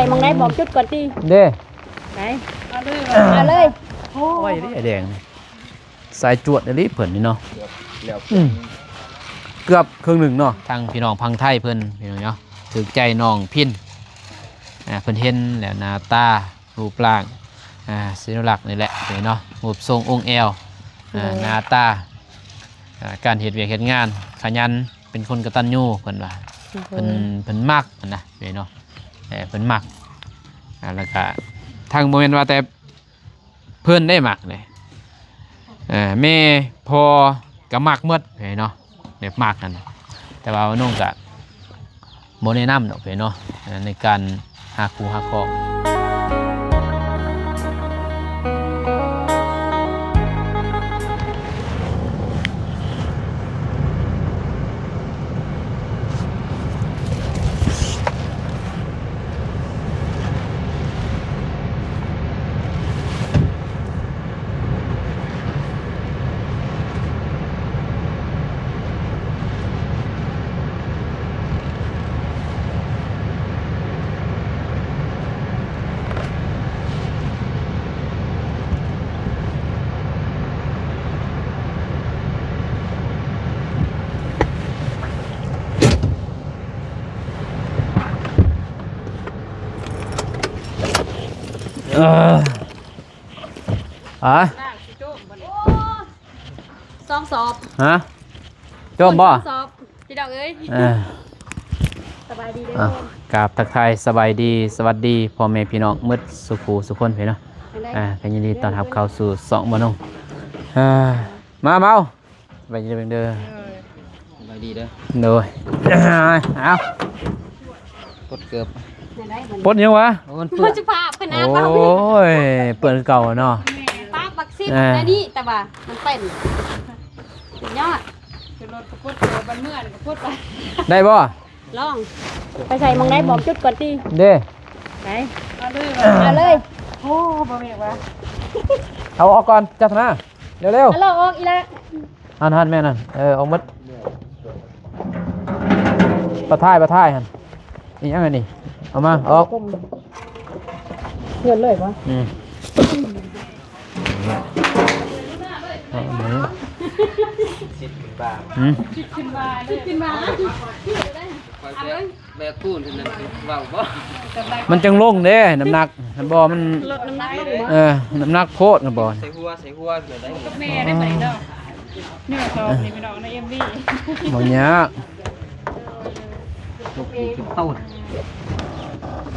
มองได้บอกจุดก่อนดิเด้ไหนเอาเลยโอ้ยนี่แดงสายจวดอันนี้เพิ่นนี่เนาะเกือบครึ่งหนึ่งเนาะทางพี่น้องพังไทยเพิ่นพี่น้องเนาะถึกใจน้องพินเพิ่นเห็นแล้วหน้าตารูปร่างศิลลักษณ์นี่แหละเนาะรูปทรงองค์แอวหน้าตาการเฮ็ดเวียกเฮ็ดงานขยันเป็นคนกตัญญูเพิ่นว่าเพิ่นมักนะเนาะเพิ่นมักแล้วก็ทางโมเมนต์ว่าแต่เพิ่นได้มักเลยแม่พอก็มักหมดเนาะแบบมักกันแต่ว่าน้องก็บ่แนะนำดอกเนาะในการหาคู่หาครองซองสอบฮะจมบ่สอบพี่ดอกเอ้ยสบายดีเด้อกราบทักทายสบายดีสวัสดีพ่อแม่พี่น้องมืดสุขูสุขคนพี่เนาะกันยินดีต้อนรับเข้าสู่สองบ่น้องมาเมาสบายดีเด้อสบายดีเด้อโดยเอาปดเกือบปดยังวะมันจะพาพนักโอ้ยเปื่อนเก่าเนาะป้าบักซิบอันนี้แต่ว่ามันเป็นยอดคือรถกระพุ้ตัวบันเมื่อนกระพุ้ไปได้บ่ลองไปใส่มองได้บอกจุดก่อนดิเด้ไหนเอาเลยโอ้บ่แม่วะเอาออกก่อนจัดนะเร็วๆเอาออกอีละหันแม่นั่นออกมัดประท่ายหันนี่ยังไงนี่เอามาออกเงินเลยปะมันจังลงเด้น้ำหนักบ่มันลดน้ำหนักลงน้ำหนักโคตรนะบ่ใส่หัวเกิดได้กับแม่ได้ไหมเนาะเนื้อตอบนี่พี่น้องในMVบ่ยากต้น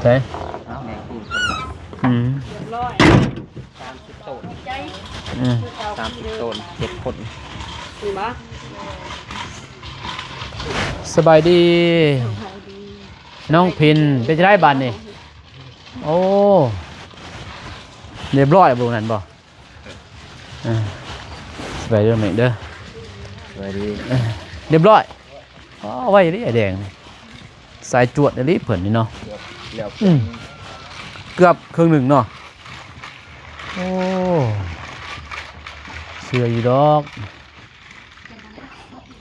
ใช่30 ต้น30 ต้น7 คนสบายดีน้องพินเป็นจะได้บันนี่โอ้เรียบร้อยบุนั่นบ่สบายดีไหมเด้อสบายดีเรียบร้อยไว้ดิไอแดงสายจวดอันนี้เพิ่นนี่เนาะเกือบครึ่งหนึ่งเนาะโอ้เชื่ออยู่ดอก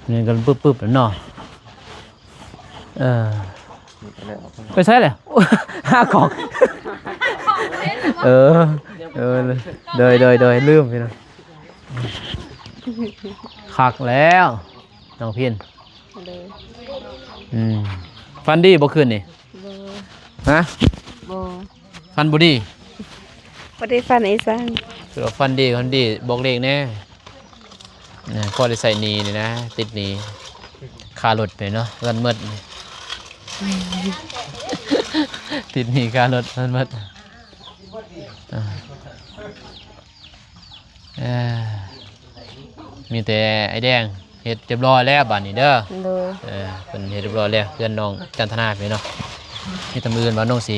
นี่กันปึ๊บแล้วเนาะไปใช่เลยห้าของเลยลืมไปแล้วขักแล้วน้องพินฟันดีบ่ขึ้นนี่ฮะฟันบ่ดีบ่ได้ฟันไอ้ซังคือฟันดีบอกเลขแน่พอได้ใส่นีนี่นะติดนีคารถไปเนาะรันมืดติดนีคารถรันมืดมีแต่ไอ้แดงเฮ็ดเรียบร้อยแล้วบ้านนี้เด้อเป็นเฮ็ดเรียบร้อยแล้วเพื่อนน้องจันทนาไปเนาะที่ตำอื่นว่าน้องสิ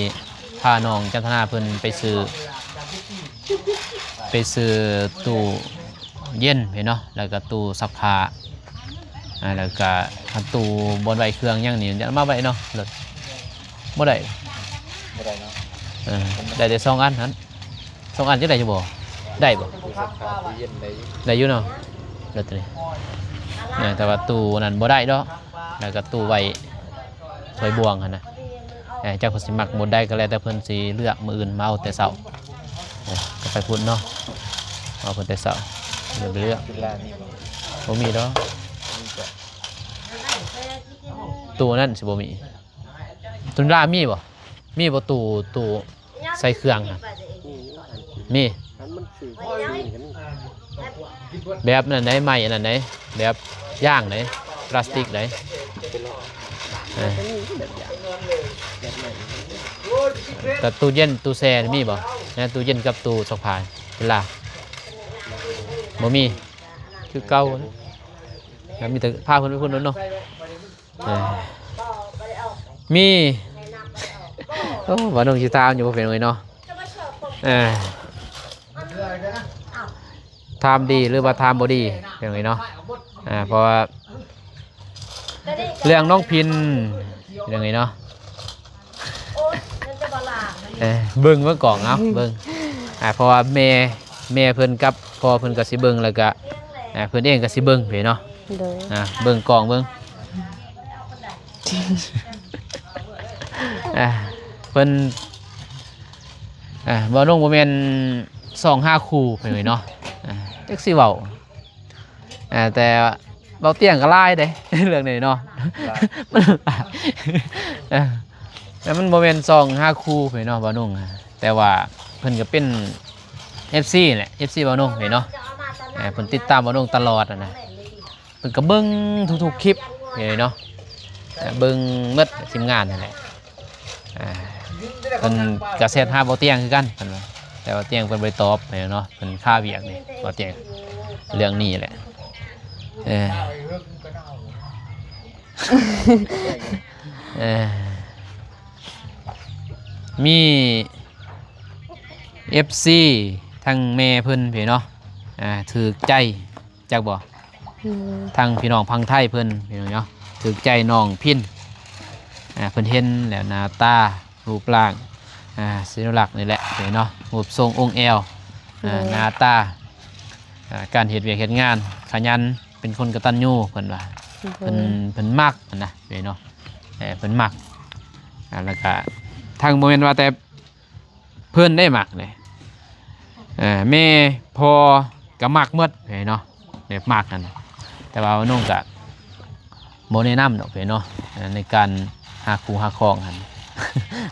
พาน้องจันทนาเพิ่นไปซื้อตู้เย็นเนาะแล้วก็ตู้ซักผ้าแล้วก็ตู้บนไว้เครื่องอย่างนี้จะมาไว้เนาะรถบ่ได้เนาะได้แต่2 อันนั้น2 อันจะได้จะบ่ได้บ่ได้อยู่เนาะรถนี่แต่ว่าตู้นั้นบ่ได้ดอกแล้วก็ตู้ไว้สวยบวงหั่นนะ เจ้าเพิ่นสิมักหมดได้ก็แล้วแต่เพิ่นสิเลือกมื้ออื่นมาเอาแต่เช้าก็ไปพุ่นเนาะเอาเพิ่นแต่เช้าเดี๋ยวไปเลือก เวลานี่บ่ บ่มีดอก มีแต่ ตู้นั่นสิบ่มีตุนรามีบ่มีบ่ตู้ใส่เครื่องอะมี อันมันสื่อความจริงกัน แบบนั้นไหนใหม่อันนั้นไหนแบบย่างไหนพลาสติกไหน เป็นรอ เออ อันนี้แบบอย่างแบบใหม่ แต่ตู้เย็นตู้แช่นี่มีบ่นะตู้เย็นกับตู้ซักผ้าเวลาบ่มีคือเก่านะแล้วมีแต่ผ้าเพิ่นไปพุ่นนั่นเนาะเออมีโอ้บ่น้องสิตามอยู่บ่เป็นไงเนาะเออทำดีหรือว่าทำบ่ดีเป็นไงเนาะเพราะว่าเรื่องน้องพินเป็นไงเนาะเบิ่งเมื่อก่อนเอาเบิ่งเพราะว่าแม่เพิ่นกับพ่อเพิ่นก็สิเบิ่งแล้วก็เพิ่นเองก็สิเบิ่งเนาะเบิ่งกล่องเบิ่งเพิ่นบ่น้องบ่แม่น2-5คู่เพิ่นเนาะจักสิเว้าแต่เบาเตียงก็หลายเด้ เรื่องนี้เนาะมันหลายแต่มันบ่แม่น2-5คู่เพิ่นเนาะบ่นุ่งแต่ว่าเพิ่นก็เป็น FC แหละ FC บ่นุ่งเนาะเพิ่นติดตามบ่นุ่งตลอดนะเพิ่นก็เบิ่งทุกๆคลิปเนาะเบิ่งหมดทีมงานนั่นแหละเพิ่นก็แชทหาบ่เตียงคือกันเพิ่นว่าแต่ว่าเตียงเพิ่นบ่ได้ตอบเนาะเพิ่นค่าเวียกนี่บ่เตียงเรื่องนี้แหละมี FC ทางแม่เพิ่นพี่เนาะถือใจจักบ่ทางพี่น้องพังไทยเพิ่นพี่น้องเนาะถือใจน้องพินเพิ่นเห็นแล้วหน้าตารูปร่างศิลปลักษณ์นี่แหละพี่เนาะรูปทรงองค์แอวหน้าตาการเฮ็ดเวียกเฮ็ดงานขยันเป็นคนกตัญญูเพิ่นว่าเพิ่นมักนะพี่เนาะเพิ่นมักแล้วก็ทางบ่แม่นว่าแต่เพิ่นได้มักเลยแม่พ่อก็มักหมดพี่เนาะแบบมักนั่นแต่ว่าน้องก็บ่แนะนำดอกพี่เนาะในการหาคู่หาครองหั่น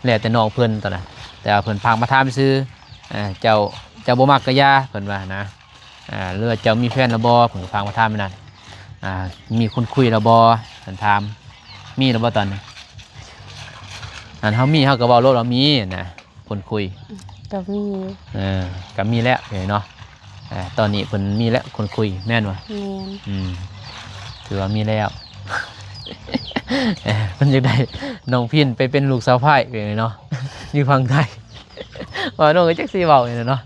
แล้วแต่น้องเพิ่นตอนนั้นแต่ว่าเพิ่นพากมาถามซื่อเจ้าบ่มักก็อย่าเพิ่นว่านะหรือว่าเจ้ามีแฟนแล้วบ่เพิ่นก็พากมาถามนั่นมีคนคุยแล้วบ่เพิ่นถามมีแล้วบ่ตอนนี้อันเฮามีเฮาก็เว้าโลดว่ามีนะคนคุยก็มีก็มีแล้วเนาะตอนนี้เพิ่นมีแล้วคนคุยแม่นบ่แม่นถือว่ามีแล้ว เพิ่นอยากได้น้องพินไปเป็นลูกสาวไผ่เนาะ อยู่ฝั่งไทย ว่าน้องก็จักสิเว้าเนาะ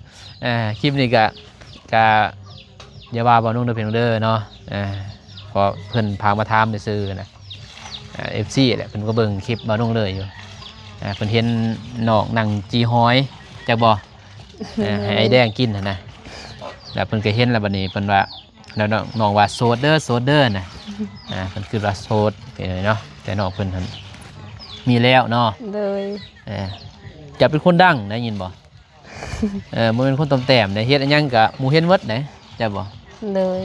คลิปนี้ก็อย่าว่าบ่น้องเด้อเพิ่นเด้อเนาะเพราะเพิ่นพามาถามซื่อๆนะFC แหละเพิ่นก็เบิ่งคลิปบ่น้องเลยอยู่เพิ่นเห็นน้องนั่งจีหอยจักบ่ให้ไอ้แดงกินนะแล้วเพิ่นก็เห็นแล้วบัดนี้เพิ่นว่าแล้วน้องว่าโซดเด้อนะเพิ่นคือว่าโซดเป็นไงเนาะแต่น้องเพิ่นมีแล้วเนาะเลยจะเป็นคนดังได้ยินบ่บ่เป็นคนตอมแต้มได้เฮ็ดอันหยังก็หมู่เห็นหมดได้จ้ะบ่เลย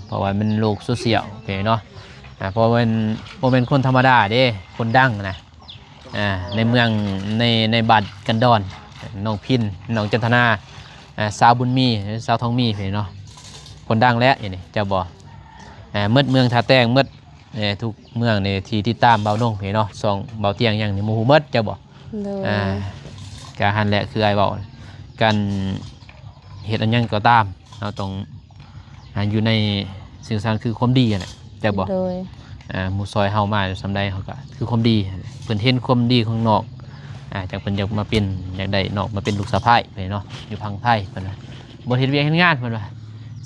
เพราะว่ามันโลกโซเชียลเป็นเนาะเพราะมันบ่เป็นคนธรรมดาเด้คนดังนะในเมืองในบ้านกันดอนน้องพินน้องจันทนาสาวบุญมีสาวทองมีเป็นเนาะคนดังแล้วนี่จะบอกเมื่อเมืองท่าแตงเมื่อทุกเมืองในที่ที่ตามเบาน่งเนาะส่องเบาเตียงอย่างนี้มูฮูเมื่อจะบอกการหันแหละคือไอ้บอกการเหตุอันยังก็ตามเราต้องอยู่ในสิ่งสำคัญคือความดีแหละจะบอกมูซอยเฮามาสำได้เขาก็คือความดีเพิ่นเห็นความดีของนอกจากเพิ่นอยากมาเป็นอยากได้นอกมาเป็นลูกสะใภ้ไปเนาะอยู่พังไทยเพิ่นว่าบ่เฮ็ดเวียกเฮ็ดงานเพิ่นว่า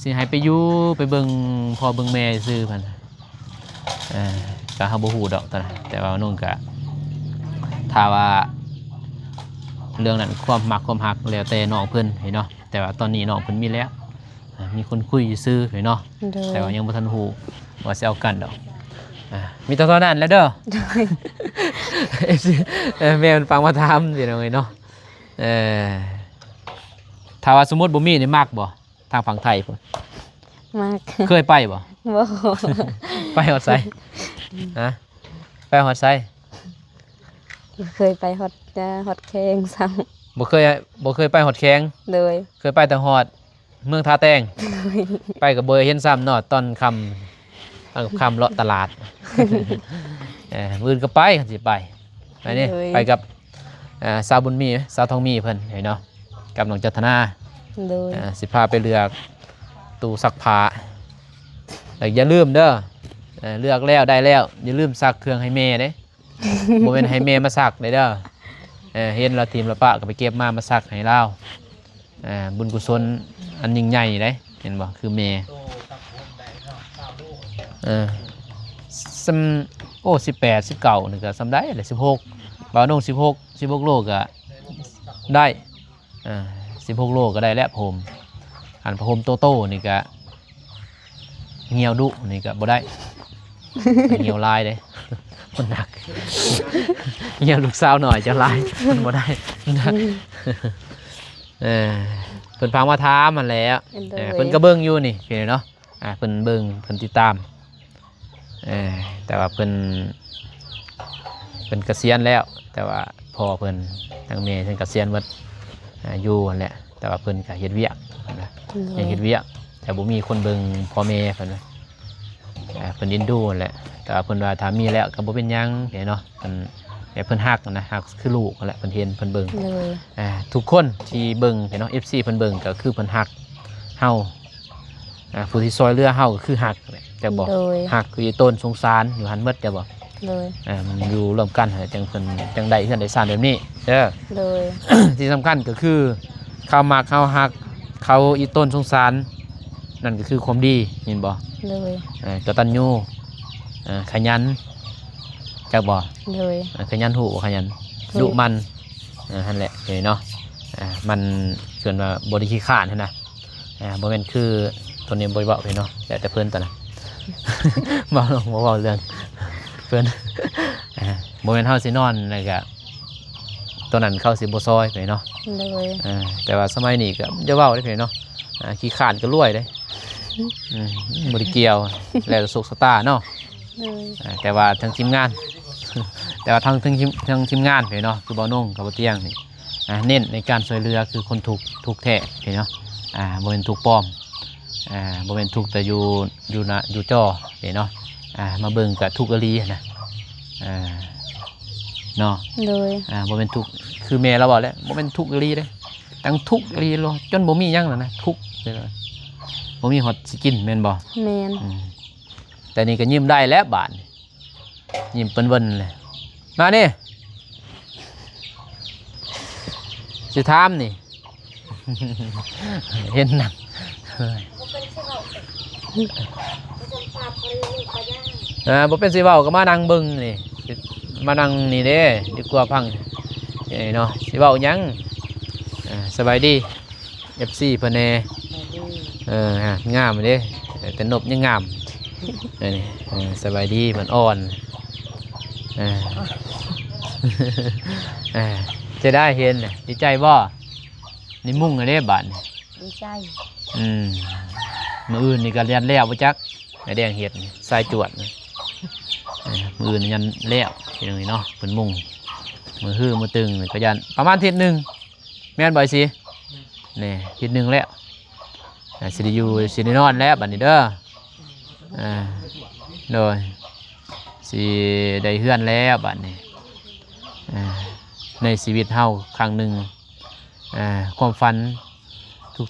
สิให้ไปอยู่ไปเบิ่งพ่อเบิ่งแม่ซื่อเพิ่นก็เฮาบ่ฮู้ดอกตอนนั้นแต่ว่าน้องก็ถ้าว่าเรื่องนั้นความมักความฮักแล้วแต่น้องเพิ่นเนาะแต่ว่าตอนนี้น้องเพิ่นมีแล้วมีคนคุยซื่อเนาะแต่ว่ายังบ่ทันฮู้ว่าสิเอากันดอก มีเท่านั้นแล้วเด้อ FC แม่มันฟังมาถามสิน้องเอ้ยเนาะถ้าว่าสมมุติบ่มีนี่มักบ่ทางฝั่งไทยพุ่น มาก เคยไปบ่ บ่ ไปฮอดไสฮะไปฮอดไส เคยไปฮอดแข้งซ้ำ บ่เคยไปฮอดแข้ง เลย เคยไปแต่ฮอดเมืองท่าแตงไปก็บ่เห็นซ้ำเนาะตอนค่ำเลาะตลาด มื้ออื่นก็ไปคันสิไปนี่ไปกับสาวบุญมีสาวทองมีเพิ่นเห็นเนาะกับน้องจันทนา เลย สิพาไปเลือกตู้ซักผ้าแล้วอย่าลืมเด้อเลือกแล้วได้แล้วอย่าลืมซักเครื่องให้แม่เด้ บ่แม่นให้แม่มาซักเด้อเห็นเราทีมละปะก็ไปเก็บมาซักให้เราบุญกุศลอันยิ่งใหญ่เด้เห็นบ่คือแม่โอ้18 19นี่ก็สำได้แหละ16บ่าวน้อง16โลก็ได้16โลก็ได้แล้วผมอันพระพรหมโตนี่ก็เหี่ยวดุนี่ก็บ่ได้ เหี่ยวลายเด้ มันหนัก เหี่ยวลูกสาวหน่อยจะลายมันบ่ได้มันหนักเพิ่นฟังมาถามมันแล้วเพิ่นก็เบิ่งอยู่นี่พี่เนาะเพิ่นเบิ่งเพิ่นติดตามแต่ว่าเพิ่นเกษียณแล้ว แต่ว่าพ่อเพิ่นทางแม่เพิ่นเกษียณหมดอยู่นั่นแหละแต่ว่าเพิ่นก็เฮ็ดเวียกนะยังเฮ็ดเวียกแต่บ่มีคนเบิ่งพ่อแม่เพิ่นเพิ่นอินดูนั่นแหละแต่ว่าเพิ่นว่าถ้ามีแล้วก็บ่เป็นหยังเนาะเพิ่นฮักนะฮักคือลูกนั่นแหละเพิ่นเห็นเพิ่นเบิ่งทุกคนที่เบิ่งเนาะ FC เพิ่นเบิ่งก็คือเพิ่นฮักเฮาผู้ที่ซอยเรือเฮาก็คือฮักจะบอกฮักคือต้นสงสารอยู่หันหมดจะบอกมันอยู่ร่วมกันจังเพิ่นจังได้เฮือนได้ซ่านแบบนี้เด้อ ที่สำคัญก็คือเขามักเขาฮักเขาอีต้นสงสารนั่นก็คือความดีเห็นบ่กตัญญูขยันจักบ่ขยันหูขยันดุมันนั่นแหละเนาะมันเกินว่าบ่ได้ขี้ข้านนะบ่แม่นคือตัวนี้บ่เว้าเนาะแต่เพิ่นตอนน่ะ บ่เว้าเรื่องเพิ่น บ่แม่นเฮาสินอนแล้วก็ตัวนั้นเข้าสิบ่ซอยไปเนาะแต่ว่าสมัยนี้ก็จะเว้าได้เนาะขี้ข้านก็รวยเด้บ่ได้เกี่ยวแล้วสุขสตาเนาะแต่ว่าทั้งทีมงาน แต่ว่าทั้งทีมงานเนาะคือบ่นุ่งกับบ่เตียงนี่เน้นในการช่วยเหลือคือคนทุกข์แท้เนาะบ่เป็นทุกข์ปลอมบ่เป็นทุกข์แต่อยู่จอเนาะมาเบิ่งกับทุกข์อลีนะเนาะบ่เป็นทุกข์คือแม่เราบอกแล้วบ่เป็นทุกข์อลีเด้ตั้งทุกข์อลีโลจนบ่มีหยังแล้วนะทุกข์บ่มีฮอดสิกินแม่นบ่แม่นแต่นี่ก็ยิ้มได้แล้วบาดยิ้มเปิ้นเวินเลยมานี่สิถามนี่ เห็นหนังบ่เป็นสิเว้าก็มานั่งเบิ่งนี่มานั่งนี่เด้ดีกว่าพังเนาะสิเว้าหยังสบายดี FC เพิ่นแน่งามเด้แต่นบยังงามนี่สบายดีเหมือนอ่อนจะได้เห็นดีใจบ่นี่มุ่งอะไรบ้านดีใจมืออื่นนี่ก็เรียนแล้วบ่จักไอ้แดงเห็ดทรายจวดมืออื่นยันแล้วทีนึงเนาะเป็นมุ่งมือฮื้อมือตึงก็ยันประมาณทิศหนึ่งแม่นบ่อยสินี่ทิศหนึ่งแล้วสิได้อยู่สิได้นอนแล้วบัดนี้เด้อโดยสิได้เฮือนแล้วบัดนี้ในชีวิตเฮาครั้งหนึ่งความฝัน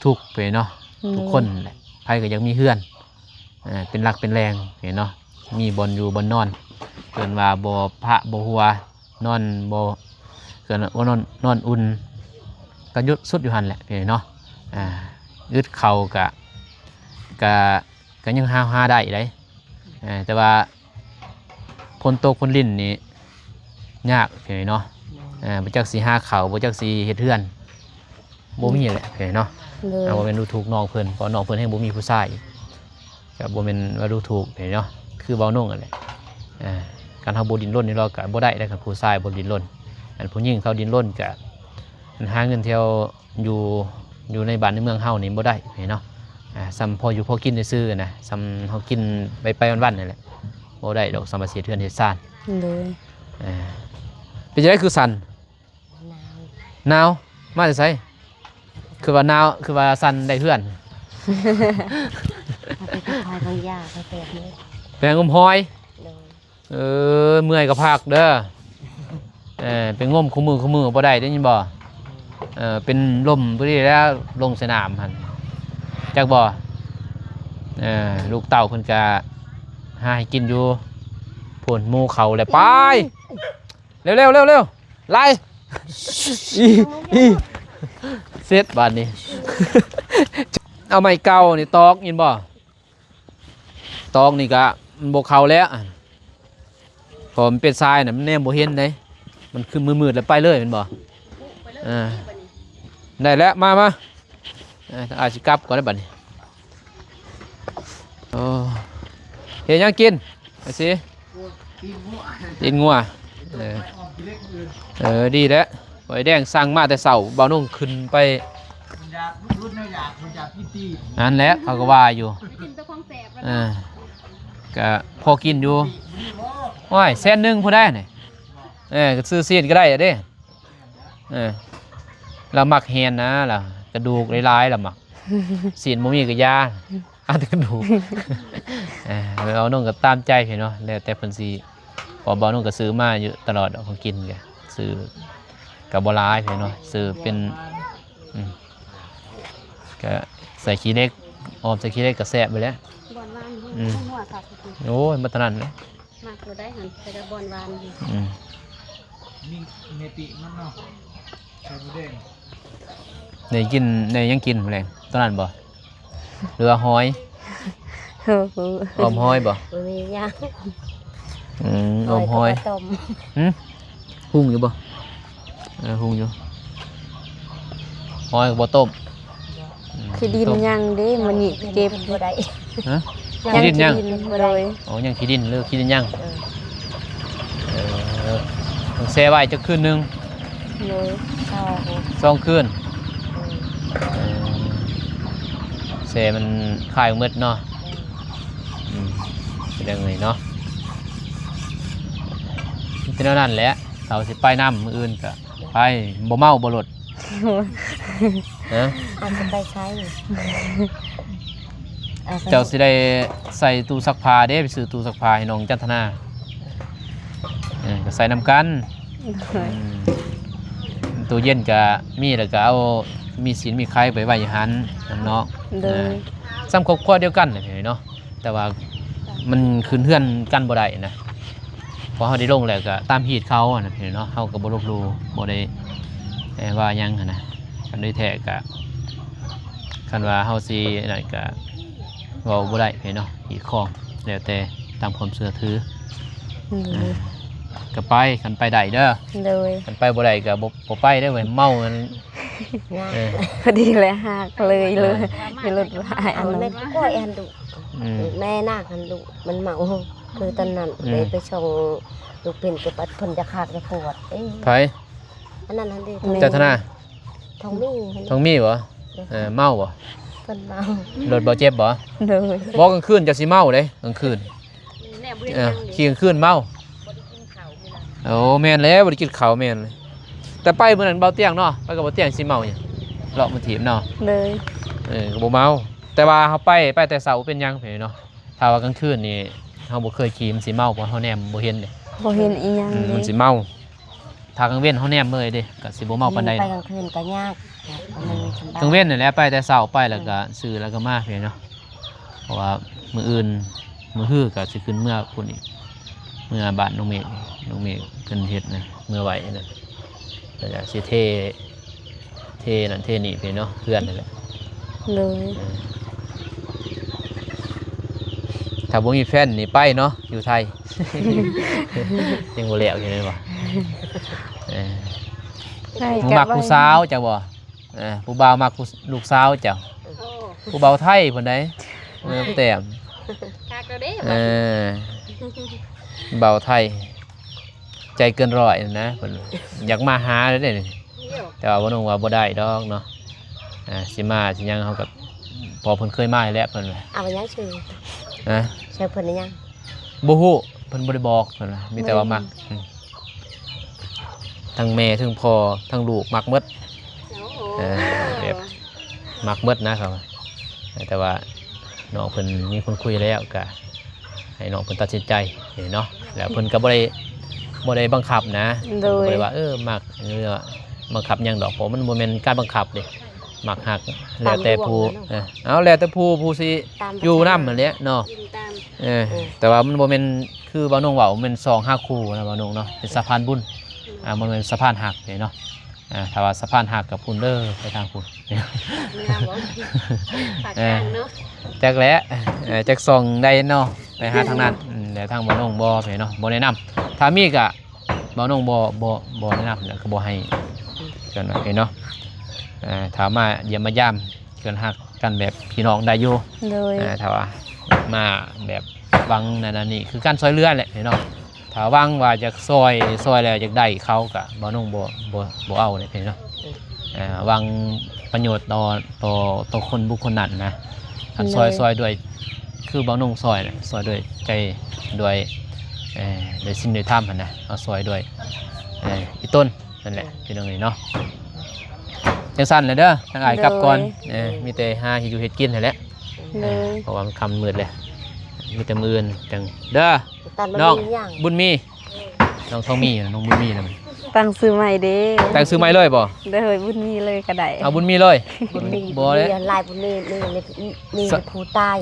ทุกๆไปเนาะทุกคนแหละใครก็ยังมีเฮือนเป็นหลักเป็นแรงเนาะมีบนอยู่บนนอนเกินว่าบ่พระบ่หัวนอนบ่เกินว่านอนอุ่นก็ยุดสุดอยู่หันแหละเนาะยึดเข่ากะยังหาได้เลยแต่ว่าพลโตพลลิ้นนี่ยากเนาะบ่จักสิหาเข่าบ่จักสิเฮ็ดเฮือนบ่มีแหละเนาะบ่แม่นดูถูกน้องเพิ่นเพราะน้องเพิ่นให้บ่มีผู้ชายก็บ่แม่นว่าดูถูกเนาะคือเว้านุ่งนั่นแหละ การเฮาบ่ดิ้นรนนี่เราก็บ่ได้เด้อครับผู้ชายบ่ดิ้นรนอันผู้หญิงเขาดิ้นรนก็หาเงินเที่ยวอยู่ในบ้านในเมืองเฮานี่บ่ได้เนาะซ้ำพออยู่พอกินซื่อๆนะซ้ำเฮากินไปวันๆนั่นแหละบ่ได้ดอกสมบัติเสียเทือนเฮ็ดซ่าน เลย เป็นจังได๋คือสั่นหนาวมาจากไสคือว่าหนาวคือว่าสั่นได้เพื่อน เอาไปพายบางยาไปแปลกเลย แปลงมหอย เลย เมื่อยก็พักเด้อเป็นงมคู่มือบ่ได้ได้ยินบ่เป็นลมพอดีแล้วลงสนามหั่นจักบ่ลูกเต่าเพิ่นก็หาให้กินอยู่พุ่นหมู่เขาแหละไปเร็วไล่อีเสร็จบาดนี้ เอาไม้เก่านี่ตอกยินบ่ตอกนี่ก็มันบ่เข้าแล้วพอมันเป็นทรายน่ะมันแนมบ่เห็นเด้มันคือมืดๆแล้วไปเลยแม่นบ่ได้แล้วมาอาจสิกลับก่อนได้บัดนี้โอ้เฮ็ดหยังกินไปสิกินงัวดีแล้วไอ้แดงสั่งมาแต่เช้าบ่าวนุ่งขึ้นไปนั่นแหละเขาก็ว่าอยู่ก็พอกินอยู่โอ้ยแสนหนึ่งพอได้นี่ก็ซื้อเสียดก็ได้อะเด้เราหมักแฮนนะล่ะกระดูกหลายๆล่ะหมักเสียนบ่มีก็ยาอันกระดูกเอาน้องก็ตามใจเนาะแล้วแต่เพิ่นสิพอบ่น้องก็ซื้อมาอยู่ตลอดของกินก็ซื้อก็บ่หลายเนาะซื้อเป็นก็ใส่ขี้เล็กออมใส่ขี้เล็กก็แซ่บไปแล้วบอนวานหัวค่ะ โอ้ยมาตะนั้นเลย มากเราได้หันไปได้บอนวาน นี่เนติมันเนาะใส่หมูแดง ในยังกินแรงตอนนั้นบ่เรือหอยออมหอยบ่ มันมียา ออมหอย ต้ม หุ่งอยู่บ่หุ่งอยู่หอยกับบ่ต้ม คือดินยังเด้มันนี่เก็บ บ่ได้ ฮะขี้ดินยัง บ่ได้ อ๋อยังขี้ดินหรือขี้ดินยังต้องแช่ไว้จักคืนนึง เลย 2 คืนแช่มันคายมืดเนาะเป็นยังไงเนาะเป็นเท่านั้นแหละเราสิไปน้ำมื้ออื่นก็ไปบ่เมาบ่รถนะ อาจจะไปใช้ เจ้าสิได้ใส่ตู้ซักผ้าเด้ไปซื้อตู้ซักผ้าให้น้องจันทนาก็ใส่น้ำกันตู้เย็นก็มีแล้วก็เอามีศีลมีไข่ไปไว้อยู่หันเนาะซ้ำครอบครัวเดียวกันเลยเนาะแต่ว่ามันคืนเฮือนกันบ่ได้นะพอเฮาได้ลงแล้วก็ตามฮีตเขานะพี่เนาะเฮาก็บ่ลบหลู่บ่ได้ว่าหยังนะกันด้วยแท้ก็คันว่าเฮาสินั่นก็เว้าบ่ได้พี่เนาะฮีตของแล้วแต่ตามความเชื่อถือก็ไปคันไปได้เด้อเลยคันไปบ่ได้ก็บ่ไปได้อเว้ยเมามันพอดีเลยหักเลยมีรถลาย เอาในก้อยอันดุแม่นาคอันดุมันเมาคือตอนนั้นเลยไปส่งลูกเป็นกับเพิ่นจะขาดจะปวดไผอันนั้นอันดีจันทนาทองมีบ่เมาบ่เพิ่นเมารถบ่เจ็บบ่เลยบ่กลางคืนจะสิเมาเด้กลางคืนขี่กลางคืนเมาโอ้แม่นแล้วบ่ได้กินข้าวแม่นเลยแต่ไปมื้อนั้นเบาเตียงเนาะไปกับเบาเตียงสิเมาหยังเลาะมันถีบเนาะเลยก็บ่เมาแต่ว่าเฮาไปแต่เช้าเป็นหยังเพิ่นเนาะถ้าว่ากลางคืนนี่เฮาบ่เคยขี่มันสิเมาเพราะเฮาแนมบ่เห็นเด้บ่เห็นอีหยังมันสิเมาถ้ากลางเว้นเฮาแนมเลยเด้ก็สิบ่เมาปานใดไปกลางคืนก็ยากกลางเว้นนี่แหละไปแต่เช้าไปแล้วก็ซื้อแล้วก็มาเพิ่นเนาะเพราะว่ามื้ออื่นมื้อฮื้อก็สิขึ้นเมื่อพุ่นอีกเมื่อบ้านน้องเมฆเพิ่นเฮ็ดนะเมื่อไหวนั่นแล้วก็สิเทนั่นเทนี่เพิ่นเนาะเพื่อนนั่นแหละเลยถ้าบ่มีแฟนนี่ไปเนาะอยู่ไทย ยังบ่แล้วอยู่เลยบ่ผู้มักผู้สาวจ้ะบ่ผู้บ่าวมักลูกสาวจ้ะผู้บ่าวไทยเพิ่นใดแต้มคักแล้วเด้ เบาไทยใจเกินร้อยนะเพิ่นอยากมาหาเลยเด้แต่ว่าบ่น้องว่าบ่ได้ดอกเนาะสิมาสิหยังเฮาก็พอเพิ่นเคยมาแล้วเพิ่นว่า เอาไปยังชื่อ นะ ชื่อเพิ่นได้ยัง บ่ฮู้เพิ่นบ่ได้บอกเพิ่นว่ามีแต่ว่ามักทั้งแม่ทั้งพ่อทั้งลูกมักหมด โอ้โห แบบมักหมดนะครับแต่ว่าน้องเพิ่นมีคนคุยแล้วก็ให้น้องเพิ่นตัดสินใจเนาะแล้วเพิ่นก็บ่ได้บังคับนะ โดย บ่ได้ว่ามักหรือว่าบังคับหยังดอกเพราะมันบ่แม่นการบังคับเด้มักฮักแล้วแต่ผู้เอาแล้วแต่ผู้สิอยู่นำนั่นแหละเนาะ ยิงตาม แต่ว่ามันบ่แม่นคือบ่าวน้องเว้ามันเป็น2-5คู่นะบ่าวน้องเนาะเป็นสะพานบุญมันเป็นสะพานหักเนาะถ้าว่าสะพานหักกับพุ่นเด้อไปทางพุ่น เมื่อบอกปากกลางเนาะ จักแหละจักส่องได้เนาะไปหาทางนั้นแต่ทางบ่าวน้องบ่ไปเนาะบ่แนะนำถ้ามีก็บ่าวน้องบ่แนะนำก็บ่ให้กันเนาะถามมาเยี่ยมมายามเกินหักกันแบบพี่น้องได้อยู่ โดย ถ้าว่ามาแบบวังนั่นนี่คือการซอยเรือแหละเนาะถ้าวังว่าจะซอยแล้วจะได้เขาก็บ่นุ่งบ่เอาเลยเนาะวังประโยชน์ต่อคนบุคคลนั้นนะคันซอยด้วยคือบ่นุ่งซอยด้วยใจด้วยสิ่งด้วยธรรมนะเอาซอยด้วยอีต้นนั่นแหละพี่น้องนี่เนาะจังสั่นเลยเด้อทางอ้ายกลับก่อนมีแต่หาเฮ็ดอยู่เฮ็ดกินนั่นแหละเพราะว่ามันค่ำมืดเลยมีแต่มื้อจังเด้อน้องบุญมีน้องทองมีน้องบุญมีนะมัน ตั้งซื้อใหม่เด้ แต่งซื้อไม้เลยบ่ เด้อบุญมีเลยก็ได้ เอาบุญมีเลย บุญมี บ่เลย ลายบุญมีมีผู้ใต้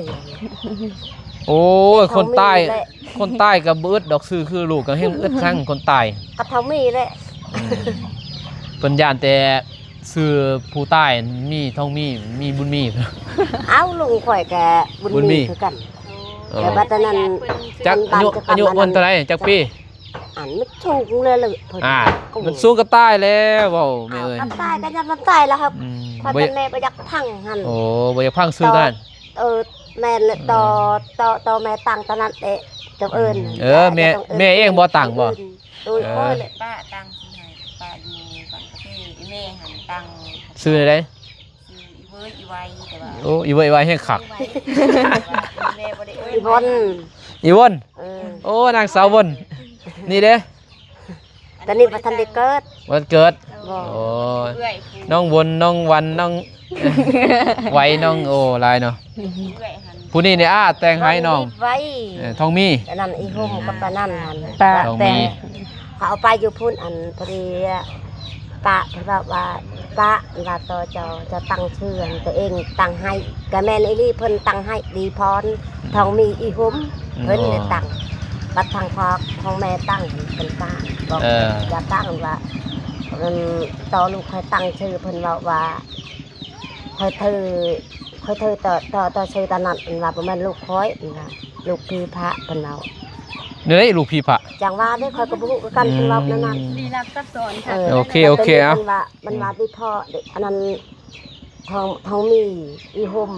โอ้ยคนใต้กับบึดดอกซื้อคือลูกกับเฮงอึดทั้งคนใต้ กระเทามีแหละ เพิ่นย่านแต่ซื้อผู้ใต้มีทองมีบุญมี เอาลุงข่อยแกบุญมีคือกัน แต่บัดนั้น จักอายุวันเท่าไหร่จักปี อันมันสูงเลยเลยเพิ่น มันสู้กับใต้แล้วเว้าแม่เอ้ย มันตายก็จะมันตายแล้วครับพอ บ่ เป็นแม่ไปยักพังหั่น โอ้บ่อยากพังซื้อเท่านั้น แม่เลยต่อแม่ตังตอนนั้นเอะจบเอิญ แม่เองบ่ตังบ่ โดยพ่อเลย ป้าตังสิให้ป้าอยู่บ้านกาแฟอีแม่หันตัง ซื้อได้ ซื้ออีเว้ยอีไว้แต่ว่า โอ้อีไว้ให้คัก แม่บ่ได้เอ้ย อีพน อีวนโอ้นางสาววนนี่เด้ ตอนนี้ประทันได้เกิด วันเกิด บ่ โอ้ย เอ้ย น้องวนน้องวันน้อง ไว้น้องโอ้ลายเนาะ เอ้ยหัน ผู้นี้เนี่ยแต่งให้น้อง ไว้ ทองมี อันนั้นอีห่มกับปานั่นหั่น ปลา ทอง แต่ มี เขาเอาไปอยู่พุ่นอันพอดีปะเพิ่นว่าปะว่าต่อจะตั้งชื่ออันตัวเองตั้งให้กะแม่นอีลี่เพิ่นตั้งให้ดีพรทองมีอีห่มเพิ่นเลยตั้งบัดทางพอของแม่ตั้งเป็นป้าบอกอย่าตั้งว่ามันต่อลูกค่อยตั้งชื่อเพิ่นว่าค่อยเธอต่อชื่อตอนนั้นเพิ่นว่าประมาณลูกค่อยเพิ่นว่าลูกพี่พระเพิ่นเว้า เนื้อลูกพี่พระ จังว่าได้ค่อยก็บ่ฮู้คือกันเพิ่นเว้านั่นน่ะ ลีลักซับซ้อนค่ะ โอเคเอา มันว่าที่พ่อเด็กอันนั้นทองมีอีห่ม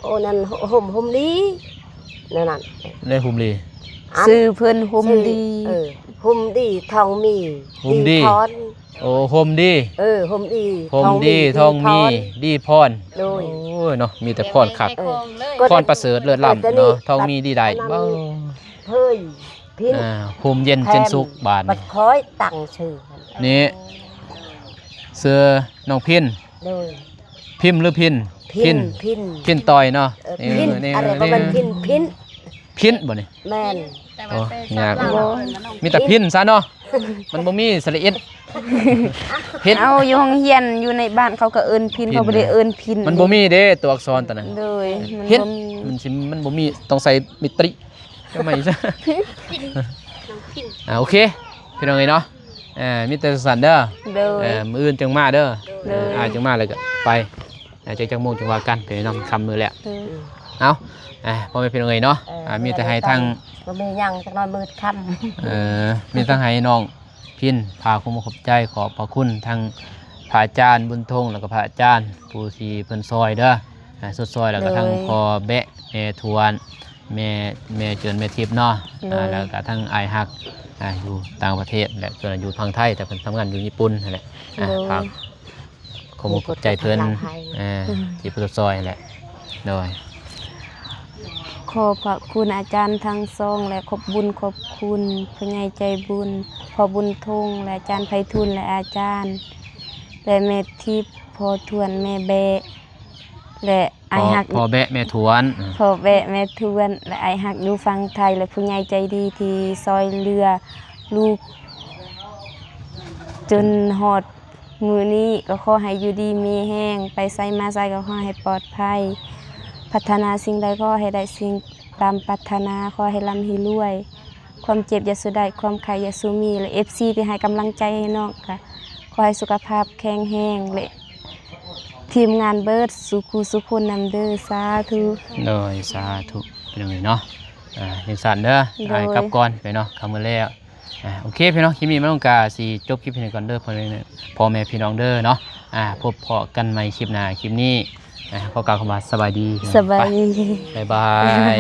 โอนั้นห่มดีนั่นน่ะ ในหุมลี ซื้อเพิ่นห่มดี ห่มดีทองมี ห่มดี พร โอ้โฮมดี ห่มดี โฮมดีทองมีดีพร โดย โอ้ยเนาะมีแต่พรคัก แม่คงเลย ก็ พรประเสริฐเลิศล้ำเนาะทองมีดีได้เบ้า เฮ้ยพิน ภูมิเย็นเจนสุขบาน บัดคอยตั้งชื่อ นี่เสื้อน้องพิน โดย พิมพ์หรือพิน พิน พินต่อยเนาะ พินอะไรก็เป็นพิน พินบ่นี่ แม่น แต่ว่าแต่ ยาก ชาวลาวเพิ่นว่าน้อง มีแต่พินซะเนาะมันบ่มีสระอิดพิน เอาอยู่ห้องเรียนอยู่ในบ้านเขาก็เอิ้นพินเขาบ่ได้เอิ้นพิน มันบ่มีเด้ตัวอักษรตัวนั้น เลยมัน พิน บ่มี มันบ่มีต้องใส่มิตริทำไมซะ น้องพิน โอเคพี่น้องเอ้ยเนาะมีแต่สันเด้อ เด้อ มื้ออื่นจังมาเด้อ เด้อ จังมาแล้วก็ไปจังโมงจังว่ากันไปนำคำมือแล้ว เด้อ เอาพ่อแม่พี่น้องเอ้ยเนาะมีแต่ให้ทาง บ่มีหยังจักหน่อยมืดค่ำ มีทั้งให้น้องพินพาคุณมาขอบใจขอบพระคุณทางพระอาจารย์บุญทงแล้วก็พระอาจารย์ผู้ที่เพิ่นซอยเด้อสุดซอยแล้วก็ทางพอแบะทวน แม่เจินแม่ทิพย์เนาะแล้วก็ทั้งอายฮักอยู่ต่างประเทศและเพิ่นอยู่พังไทยแต่เพิ่นทำงานอยู่ญี่ปุ่นนั่นแหละครับขอบคุณใจเพิ่นที่ประซอยแหละโดย ขอบพระคุณอาจารย์ทั้งสองและขอบบุญขอบคุณผู้ใหญ่ใจบุญพ่อบุญทงและอาจารย์ไพฑูรย์และอาจารย์และแม่ทิพย์พ่อทวนแม่แบะและไอหัก พ่อแบะแม่ทวน พ่อแบะแม่ทวนและไอหักอยู่ฟังไทยและผู้ใหญ่ใจดีที่ซอยเรือลูกจนหอดมือนี้ก็ขอให้อยู่ดีมีแห้งไปไสมาไสก็ขอให้ปลอดภัยพัฒนาสิ่งใดก็ให้ได้สิ่งตามปรารถนาขอให้ร่ำให้รวย ความเจ็บอย่าสุดได้ความไข้อย่าสุมีและ FC ที่ให้กำลังใจให้น้องค่ะขอให้สุขภาพแข็งแรงและทีมงานเบิร์ดสุขูสุคนนำเด้อสาธุ โดยสาธุพี่น้องเนาะยังสั่นเด้อไปกลับก่อนไปเนาะคำมือแล้วโอเคพี่น้องคลิปนี้ไม่ต้องการสิจบคลิปนี้ก่อนเด้อพ่อแม่พี่น้องเด้อเนาะพบเพาะกันใหม่คลิปหน้าคลิปนี้ขอกล่าวคำว่าสบายดี สบายดี บ๊ายบาย